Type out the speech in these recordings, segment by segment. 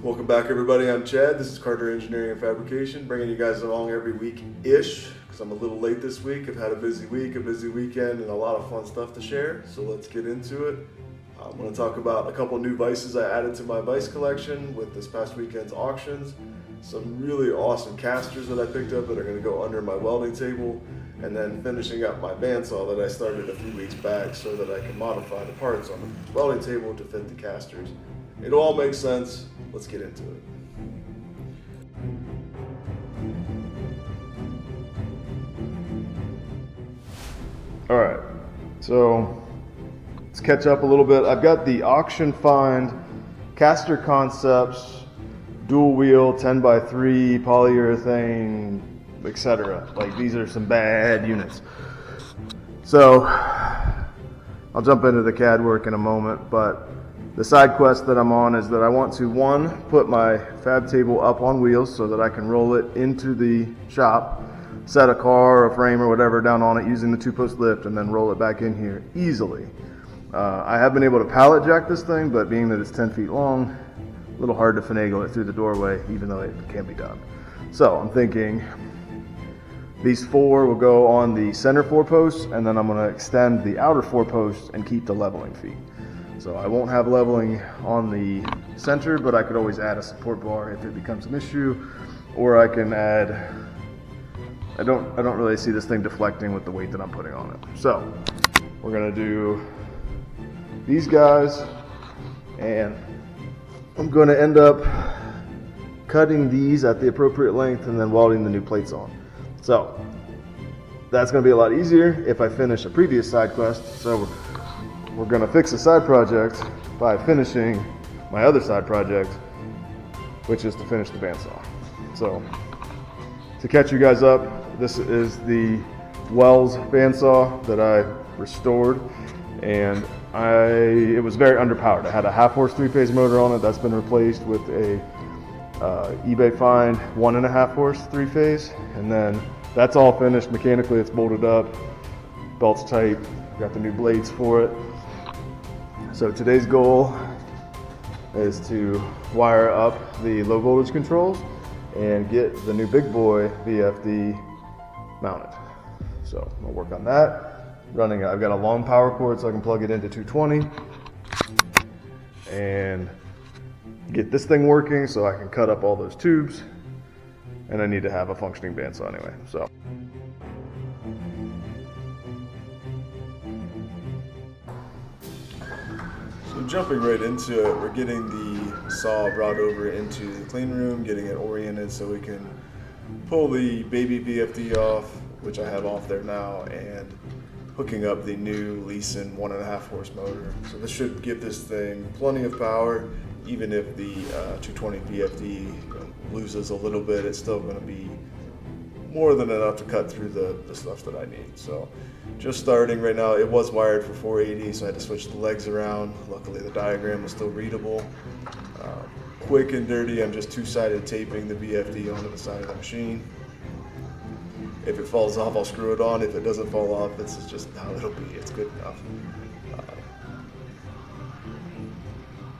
Welcome back, everybody. I'm Chad. This is Carter Engineering and Fabrication, bringing you guys along every week-ish, because I'm a little late this week. I've had a busy week, a busy weekend, and a lot of fun stuff to share, so let's get into it. I'm going to talk about a couple new vices I added to my vice collection with this past weekend's auctions, some really awesome casters that I picked up that are going to go under my welding table, and then finishing up my bandsaw that I started a few weeks back so that I can modify the parts on the welding table to fit the casters. It all makes sense. Let's get into it. All right, so let's catch up a little bit. I've got the auction find caster concepts, dual wheel, 10x3, polyurethane, etc. Like, these are some bad units. So I'll jump into the CAD work in a moment, but the side quest that I'm on is that I want to, one, put my fab table up on wheels so that I can roll it into the shop, set a car or a frame or whatever down on it using the 2-post lift, and then roll it back in here easily. I have been able to pallet jack this thing, but being that it's 10 feet long, a little hard to finagle it through the doorway, even though it can be done. So I'm thinking these 4 will go on the center 4 posts, and then I'm going to extend the outer 4 posts and keep the leveling feet. So I won't have leveling on the center, but I could always add a support bar if it becomes an issue, or I can add, I don't really see this thing deflecting with the weight that I'm putting on it. So we're gonna do these guys, and I'm gonna end up cutting these at the appropriate length and then welding the new plates on. So that's gonna be a lot easier if I finish a previous side quest. So we're gonna fix a side project by finishing my other side project, which is to finish the bandsaw. So to catch you guys up, this is the Wells bandsaw that I restored, and it was very underpowered. I had a 1/2 horse 3-phase motor on it. That's been replaced with a eBay find 1.5 horse 3-phase, and then that's all finished mechanically. It's bolted up, belt's tight, got the new blades for it. So today's goal is to wire up the low voltage controls and get the new big boy VFD mounted. So I'll work on that. I've got a long power cord so I can plug it into 220 and get this thing working so I can cut up all those tubes, and I need to have a functioning bandsaw anyway. So jumping right into it, we're getting the saw brought over into the clean room, getting it oriented so we can pull the baby VFD off, which I have off there now, and hooking up the new Leeson 1.5 horse motor. So this should give this thing plenty of power. Even if the 220 VFD loses a little bit, it's still going to be more than enough to cut through the stuff that I need. So just starting right now. It was wired for 480, so I had to switch the legs around. Luckily the diagram was still readable. Quick and dirty, I'm just 2-sided taping the VFD onto the side of the machine. If it falls off, I'll screw it on. If it doesn't fall off, this is just how it'll be. It's good enough.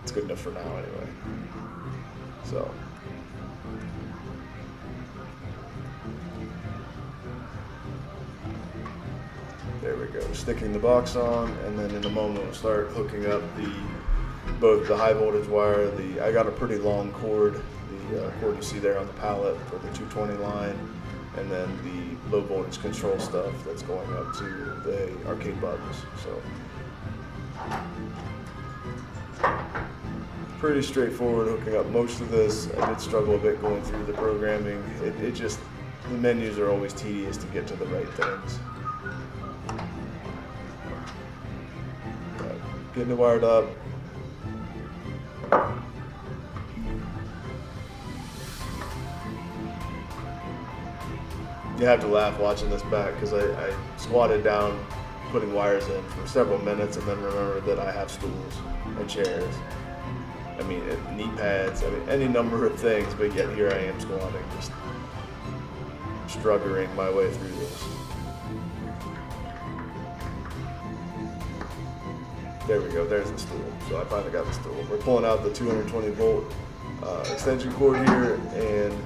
It's good enough for now anyway. So there we go, sticking the box on, and then in a moment we'll start hooking up both the high voltage wire, I got a pretty long cord, the cord you see there on the pallet for the 220 line, and then the low voltage control stuff that's going up to the arcade buttons. So pretty straightforward hooking up most of this. I did struggle a bit going through the programming. The menus are always tedious to get to the right things. Getting it wired up. You have to laugh watching this back because I squatted down putting wires in for several minutes and then remembered that I have stools and chairs. I mean, knee pads, any number of things, but yet here I am squatting, just struggling my way through this. There we go, there's the stool. So I finally got the stool. We're pulling out the 220 volt extension cord here and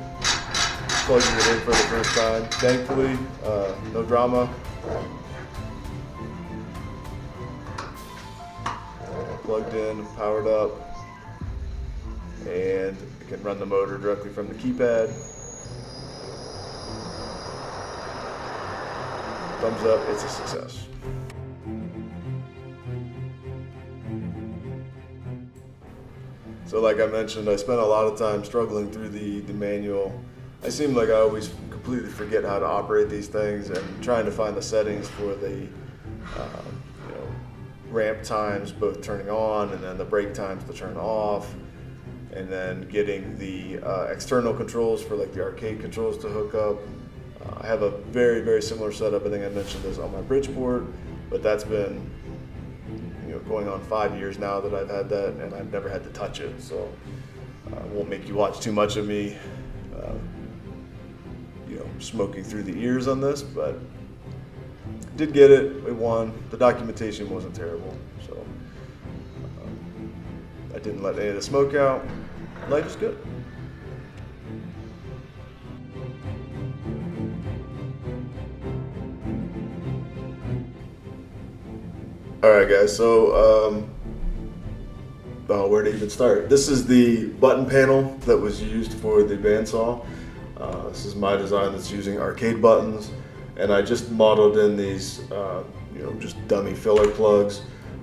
plugging it in for the first time. Thankfully, no drama. Plugged in, powered up, and I can run the motor directly from the keypad. Thumbs up, it's a success. So like I mentioned, I spent a lot of time struggling through the manual. I seem like I always completely forget how to operate these things, and trying to find the settings for the ramp times, both turning on and then the brake times to turn off, and then getting the external controls for like the arcade controls to hook up. I have a very, very similar setup. I think I mentioned this on my Bridgeport, but that's been going on 5 years now that I've had that, and I've never had to touch it. So I won't make you watch too much of me smoking through the ears on this, but did get it. We won. The documentation wasn't terrible, so I didn't let any of the smoke out. Life is good. All right, guys, so where to even start? This is the button panel that was used for the bandsaw. This is my design that's using arcade buttons, and I just modeled in these, just dummy filler plugs.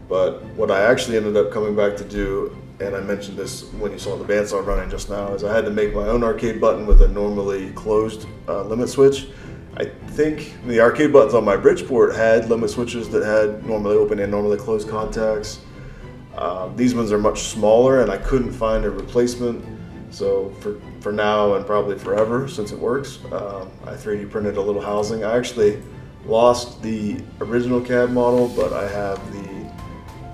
But what I actually ended up coming back to do, and I mentioned this when you saw the bandsaw running just now, is I had to make my own arcade button with a normally closed limit switch. I think the arcade buttons on my Bridgeport had limit switches that had normally open and normally closed contacts. These ones are much smaller, and I couldn't find a replacement. So for now and probably forever, since it works, I 3D printed a little housing. I actually lost the original CAD model, but I have the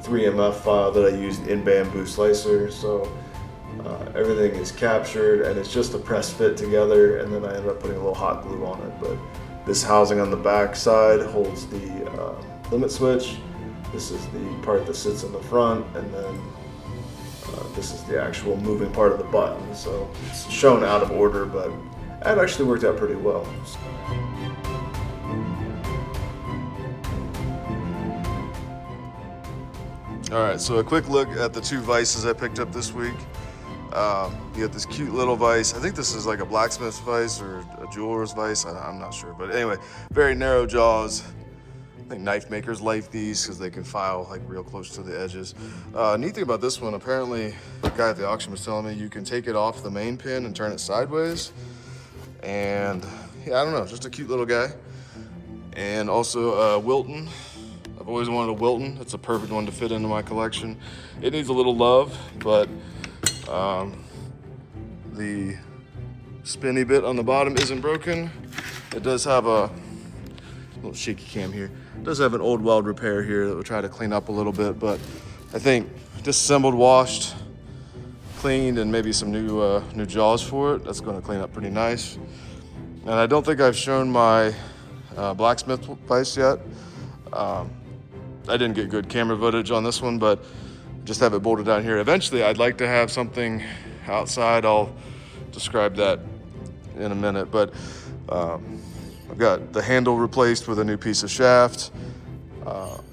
3MF file that I used in Bambu slicer. So everything is captured, and it's just a press fit together, and then I ended up putting a little hot glue on it. But this housing on the back side holds the limit switch. This is the part that sits in the front, and then this is the actual moving part of the button. So it's shown out of order, but that actually worked out pretty well. All right, so a quick look at the two vices I picked up this week. You got this cute little vise. I think this is like a blacksmith's vise or a jeweler's vise. I'm not sure, but anyway, very narrow jaws. I think knife makers like these because they can file like real close to the edges. Neat thing about this one, apparently the guy at the auction was telling me you can take it off the main pin and turn it sideways. And yeah, I don't know, just a cute little guy. And also Wilton. I've always wanted a Wilton. It's a perfect one to fit into my collection. It needs a little love, but the spinny bit on the bottom isn't broken. It does have a little shaky cam here. It does have an old weld repair here that we'll try to clean up a little bit, but I think disassembled, washed, cleaned, and maybe some new jaws for it. That's going to clean up pretty nice. And I don't think I've shown my blacksmith vise yet. I didn't get good camera footage on this one, but just have it bolted down here. Eventually, I'd like to have something outside. I'll describe that in a minute, but I've got the handle replaced with a new piece of shaft.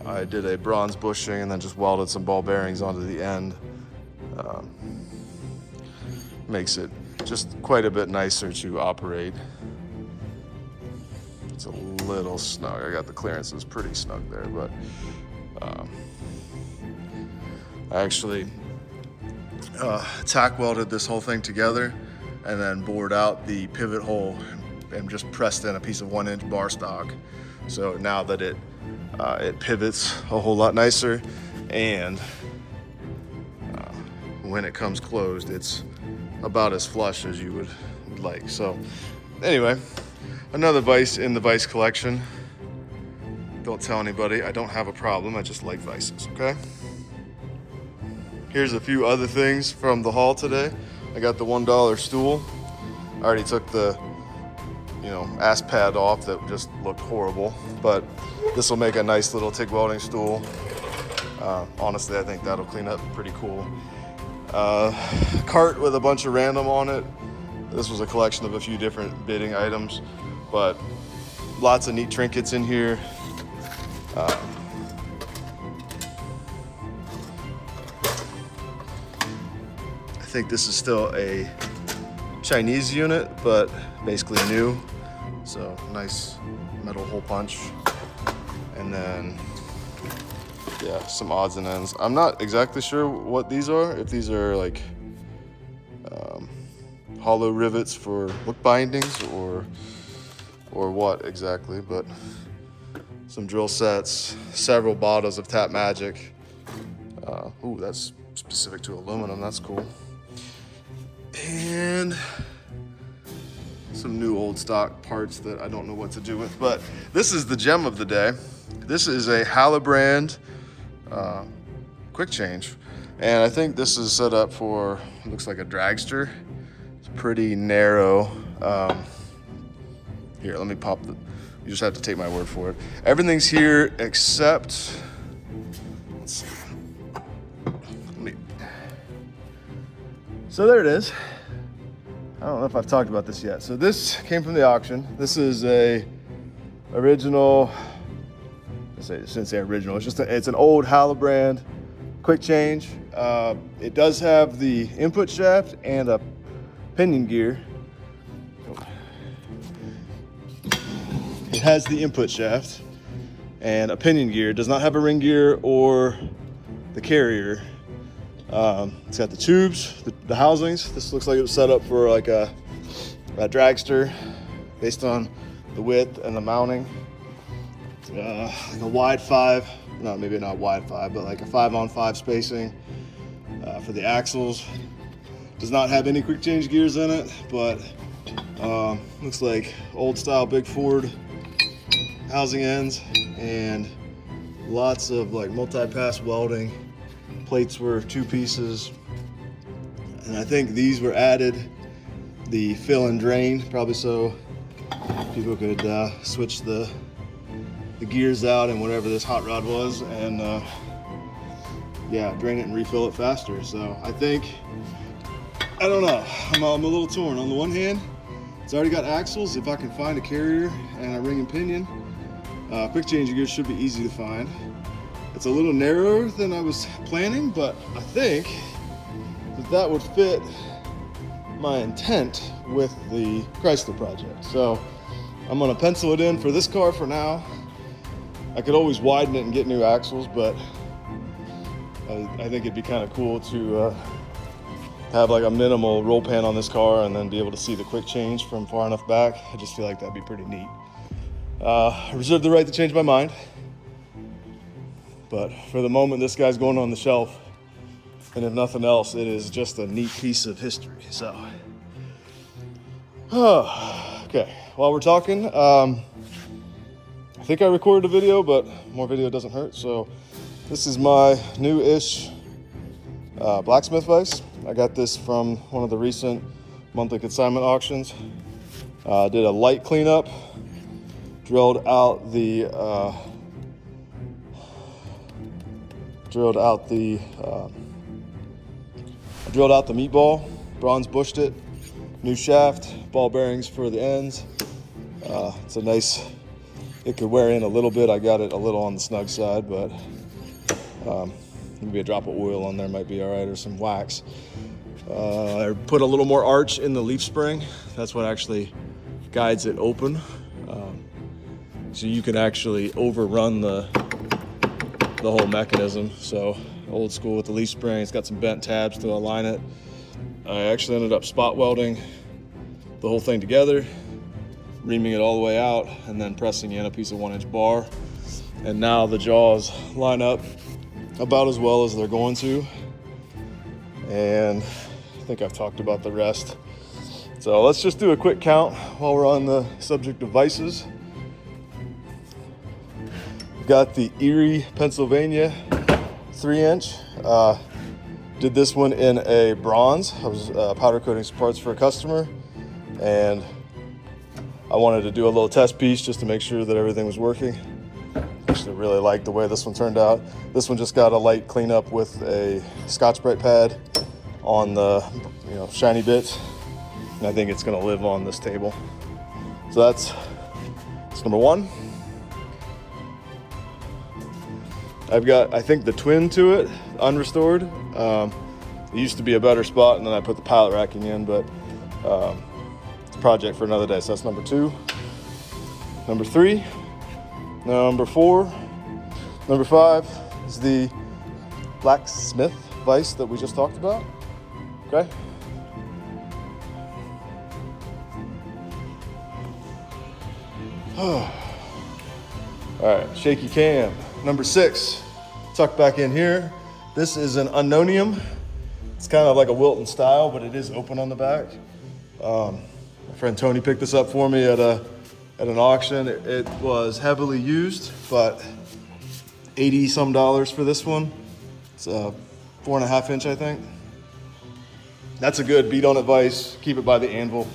I did a bronze bushing and then just welded some ball bearings onto the end. Makes it just quite a bit nicer to operate. It's a little snug. I got the clearances pretty snug there, but I actually tack welded this whole thing together and then bored out the pivot hole and just pressed in a piece of 1-inch bar stock. So now that it pivots a whole lot nicer, and when it comes closed, it's about as flush as you would like. So anyway, another vise in the vise collection. Don't tell anybody, I don't have a problem, I just like vices, okay? Here's a few other things from the haul today. I got the $1 stool. I already took the ass pad off that just looked horrible, but this will make a nice little TIG welding stool. Honestly, I think that'll clean up pretty cool. Cart with a bunch of random on it. This was a collection of a few different bidding items, but lots of neat trinkets in here. I think this is still a Chinese unit, but basically new. So nice metal hole punch. And then, yeah, some odds and ends. I'm not exactly sure what these are, if these are like hollow rivets for book bindings or what exactly, but some drill sets, several bottles of Tap Magic. Ooh, that's specific to aluminum, that's cool. And some new old stock parts that I don't know what to do with, but this is the gem of the day. This is a Halibrand quick change, and I think this is set up for, it looks like a dragster. It's pretty narrow. Here, let me pop the, you just have to take my word for it. Everything's here except, let's see. So there it is. I don't know if I've talked about this yet. So this came from the auction. This is a original, I shouldn't say original, it's an old Halibrand quick change. It does have the input shaft and a pinion gear. It has the input shaft and a pinion gear. It does not have a ring gear or the carrier. It's got the tubes, the housings. This looks like it was set up for like a dragster based on the width and the mounting. Like a wide 5, no, maybe not wide 5, but like a 5-on-5 spacing for the axles. Does not have any quick change gears in it, but looks like old style big Ford housing ends and lots of like multi-pass welding. Plates were 2 pieces, and I think these were added, the fill and drain, probably so people could switch the gears out and whatever this hot rod was, and yeah, drain it and refill it faster. So I think, I don't know, I'm a little torn. On the one hand, it's already got axles. If I can find a carrier and a ring and pinion, quick change gears should be easy to find. It's a little narrower than I was planning, but I think that would fit my intent with the Chrysler project. So I'm gonna pencil it in for this car for now. I could always widen it and get new axles, but I think it'd be kind of cool to have like a minimal roll pan on this car and then be able to see the quick change from far enough back. I just feel like that'd be pretty neat. I reserve the right to change my mind. But for the moment, this guy's going on the shelf. And if nothing else, it is just a neat piece of history. So, okay, while we're talking, I think I recorded a video, but more video doesn't hurt. So this is my new-ish blacksmith vise. I got this from one of the recent monthly consignment auctions. Did a light cleanup, drilled out the meatball, bronze bushed it, new shaft, ball bearings for the ends. It's a nice, it could wear in a little bit. I got it a little on the snug side, but maybe a drop of oil on there might be all right, or some wax. I put a little more arch in the leaf spring. That's what actually guides it open. So you can actually overrun the whole mechanism. So old school with the leaf spring. It's got some bent tabs to align it. I actually ended up spot welding the whole thing together, reaming it all the way out, and then pressing in a piece of 1-inch bar. And now the jaws line up about as well as they're going to. And I think I've talked about the rest. So let's just do a quick count while we're on the subject of vices. Got the Erie, Pennsylvania 3-inch. Did this one in a bronze. I was powder coating some parts for a customer, and I wanted to do a little test piece just to make sure that everything was working. actually really like the way this one turned out. This one just got a light cleanup with a Scotch-Brite pad on the shiny bits, and I think it's gonna live on this table. So that's number one. I've got, I think, the twin to it, unrestored. It used to be a better spot, and then I put the pallet racking in, but it's a project for another day. So that's number two. Number three, number four, number five is the blacksmith vise that we just talked about. Okay. All right, shaky cam. Number six, tucked back in here. This is an unknownium. It's kind of like a Wilton style, but it is open on the back. My friend Tony picked this up for me at an auction. It was heavily used, but $80 some for this one. It's a 4.5 inch, I think. That's a good beat on it vise. Keep it by the anvil.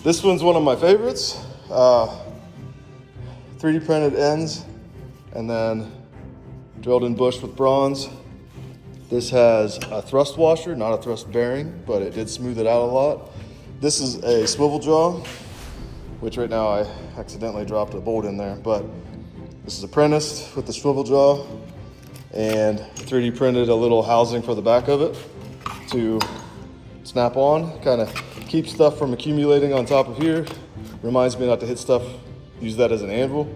This one's one of my favorites. 3D printed ends and then drilled in bush with bronze. This has a thrust washer, not a thrust bearing, but it did smooth it out a lot. This is a swivel jaw, which right now I accidentally dropped a bolt in there, but this is apprenticed with the swivel jaw and 3D printed a little housing for the back of it to snap on, kind of keep stuff from accumulating on top of here. Reminds me not to hit stuff, use that as an anvil,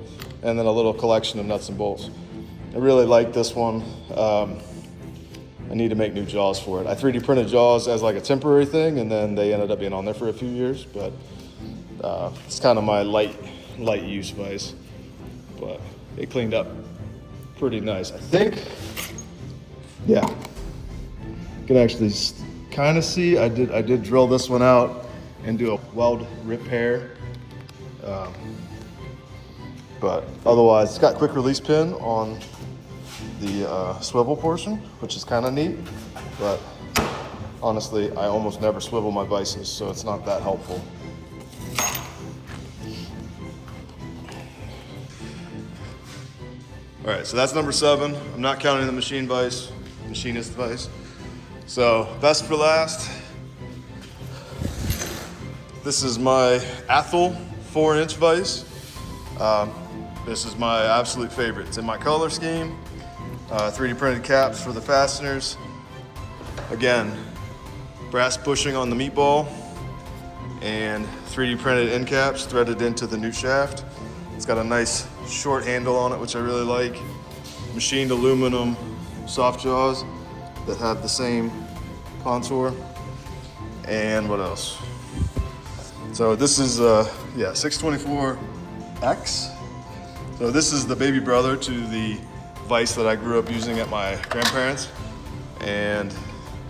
and then a little collection of nuts and bolts. I really like this one. I need to make new jaws for it. I 3D printed jaws as like a temporary thing, and then they ended up being on there for a few years, but it's kind of my light use vise. But it cleaned up pretty nice, I think. Yeah, you can actually kind of see, I did drill this one out and do a weld repair. But otherwise, it's got quick release pin on the swivel portion, which is kind of neat. But honestly, I almost never swivel my vices, so it's not that helpful. All right, so that's number 7. I'm not counting the machine vise, machinist vise. So best for last. This is my Athol 4-inch vise. This is my absolute favorite. It's in my color scheme. 3D printed caps for the fasteners. Again, brass bushing on the meatball and 3D printed end caps threaded into the new shaft. It's got a nice short handle on it, which I really like. Machined aluminum soft jaws that have the same contour. And what else? So this is 624X. So this is the baby brother to the vise that I grew up using at my grandparents. And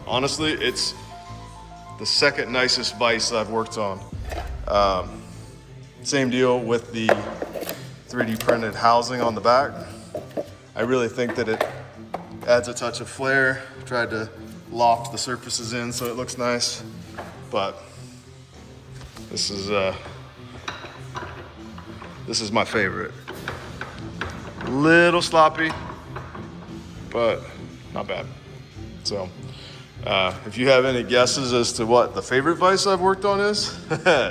honestly, it's the second nicest vise I've worked on. Same deal with the 3D printed housing on the back. I really think that it adds a touch of flair. Tried to loft the surfaces in so it looks nice, but this is my favorite. Little sloppy, but not bad. So if you have any guesses as to what the favorite vise I've worked on is,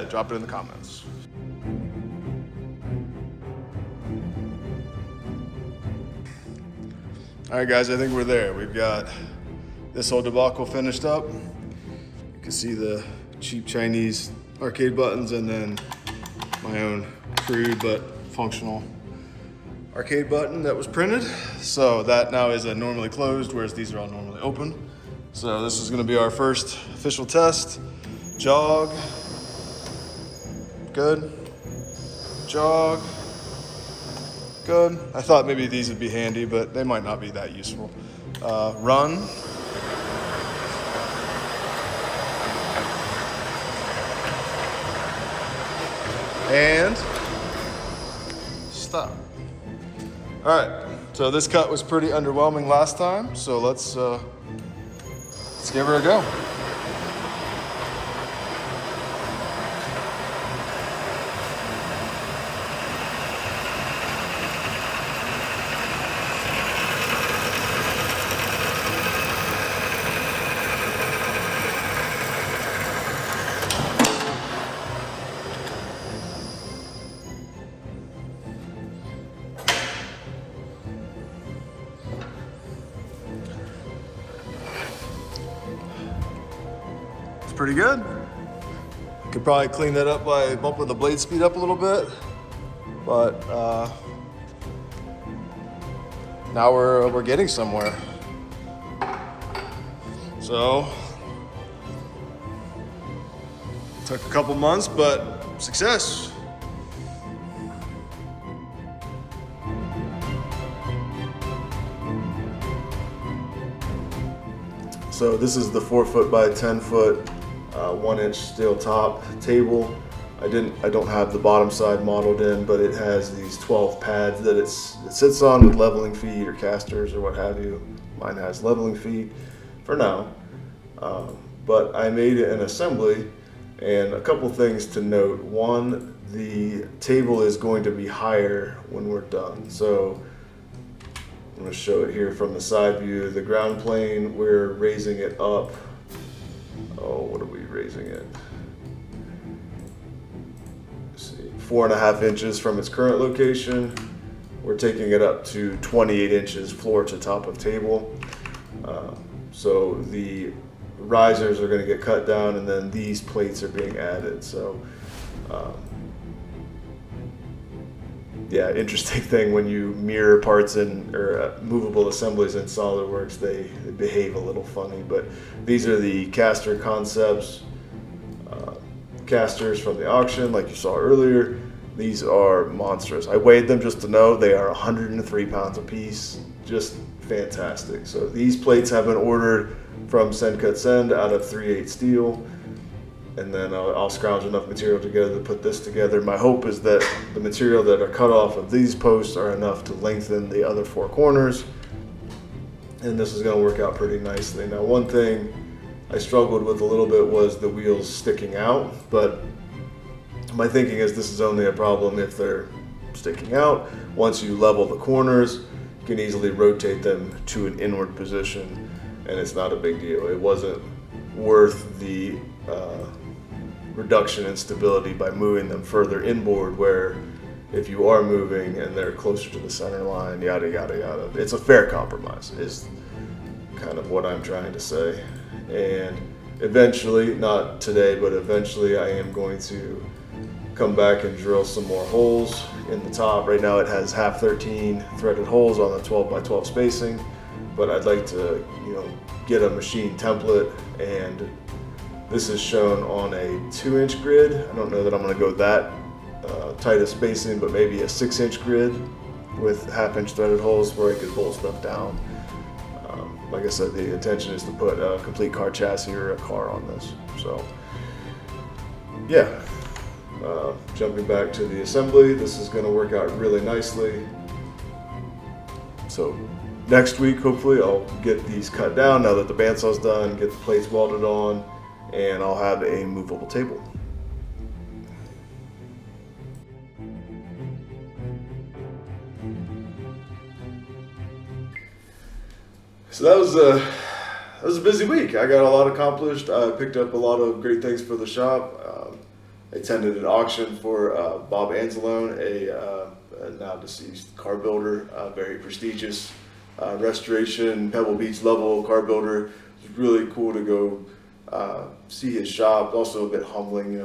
drop it in the comments. All right, guys, I think we're there. We've got this whole debacle finished up. You can see the cheap Chinese arcade buttons and then my own crude but functional arcade button that was printed. So that now is a normally closed, whereas these are all normally open. So this is gonna be our first official test. Jog, good. Jog, good. I thought maybe these would be handy, but they might not be that useful. Run. And stop. All right, so this cut was pretty underwhelming last time, so let's give her a go. It's pretty good. Could probably clean that up by bumping the blade speed up a little bit, but now we're getting somewhere. So took a couple months, but success. So this is the 4 foot by 10 foot, 1 inch steel top table. I don't have the bottom side modeled in, but it has these 12 pads that it sits on with leveling feet or casters or what have you. Mine has leveling feet for now, but I made it an assembly, and a couple things to note. One, the table is going to be higher when we're done. So I'm going to show it here from the side view. The ground plane, we're raising it up. Oh, what are we raising it? Let's see, 4.5 inches from its current location. We're taking it up to 28 inches floor to top of table. So the risers are going to get cut down, and then these plates are being added. So yeah, interesting thing when you mirror parts or movable assemblies in SolidWorks, they behave a little funny. But these are the caster concepts, casters from the auction, like you saw earlier. These are monstrous. I weighed them just to know they are 103 pounds a piece. Just fantastic. So these plates have been ordered from Send Cut Send out of 3/8 steel. And then I'll scrounge enough material together to put this together. My hope is that the material that are cut off of these posts are enough to lengthen the other 4 corners. And this is going to work out pretty nicely. Now, one thing I struggled with a little bit was the wheels sticking out, but my thinking is this is only a problem if they're sticking out. Once you level the corners, you can easily rotate them to an inward position, and it's not a big deal. It wasn't worth the reduction in stability by moving them further inboard, where if you are moving and they're closer to the center line, yada yada yada. It's a fair compromise is kind of what I'm trying to say. And eventually, not today, but eventually I am going to come back and drill some more holes in the top. Right now it has half 13 threaded holes on the 12 by 12 spacing, but I'd like to, get a machine template, and this is shown on a 2-inch grid. I don't know that I'm going to go that tight a spacing, but maybe a 6-inch grid with half-inch threaded holes where I could bolt stuff down. Like I said, the intention is to put a complete car chassis or a car on this. So yeah, jumping back to the assembly, this is going to work out really nicely. So next week, hopefully, I'll get these cut down now that the bandsaw's done, get the plates welded on, and I'll have a movable table. So that was a busy week. I got a lot accomplished. I picked up a lot of great things for the shop. I attended an auction for Bob Anzalone, a now deceased car builder, very prestigious restoration, Pebble Beach level car builder. It was really cool to go see his shop. Also a bit humbling,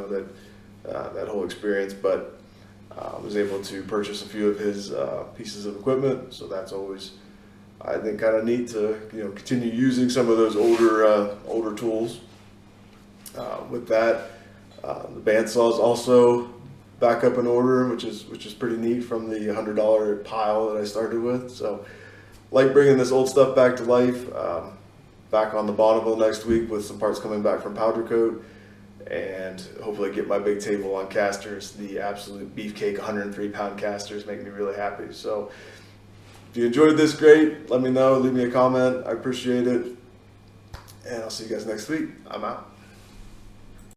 that whole experience. But I was able to purchase a few of his pieces of equipment, so that's always, I think, kind of neat to continue using some of those older tools. With that, the bandsaw is also back up in order, which is pretty neat from the $100 pile that I started with. So, like bringing this old stuff back to life. Back on the Bonneville next week with some parts coming back from Powder Coat, and hopefully get my big table on casters. The absolute beefcake 103-pound casters make me really happy. So if you enjoyed this, great. Let me know. Leave me a comment. I appreciate it. And I'll see you guys next week. I'm out.